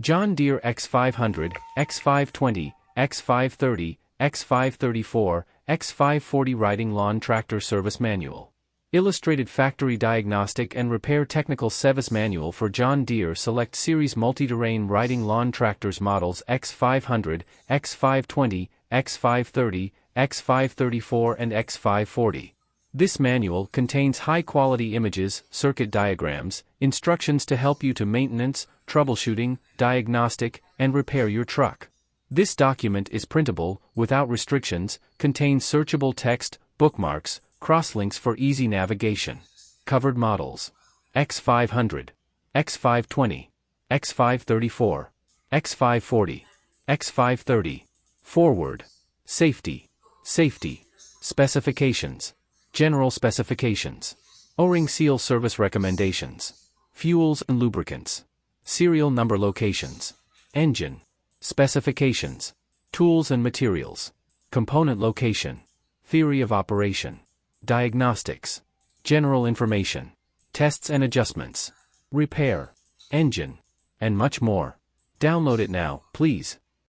John Deere X500, X520, X530, X534, X540 Riding Lawn Tractor Service Manual. Illustrated Factory Diagnostic and Repair Technical Service Manual for John Deere Select Series Multi-Terrain Riding Lawn Tractors Models X500, X520, X530, X534 and X540. This manual contains high-quality images, circuit diagrams, instructions to help you to maintenance, troubleshooting, diagnostic, and repair your truck. This document is printable, without restrictions, contains searchable text, bookmarks, crosslinks for easy navigation. Covered models: X500, X520, X534, X540, X530. Forward. Safety. Specifications. General specifications. O-ring seal service recommendations. Fuels and lubricants. Serial number locations. Engine. Specifications. Tools and materials. Component location. Theory of operation. Diagnostics. General information. Tests and adjustments. Repair. Engine. And much more. Download it now, please.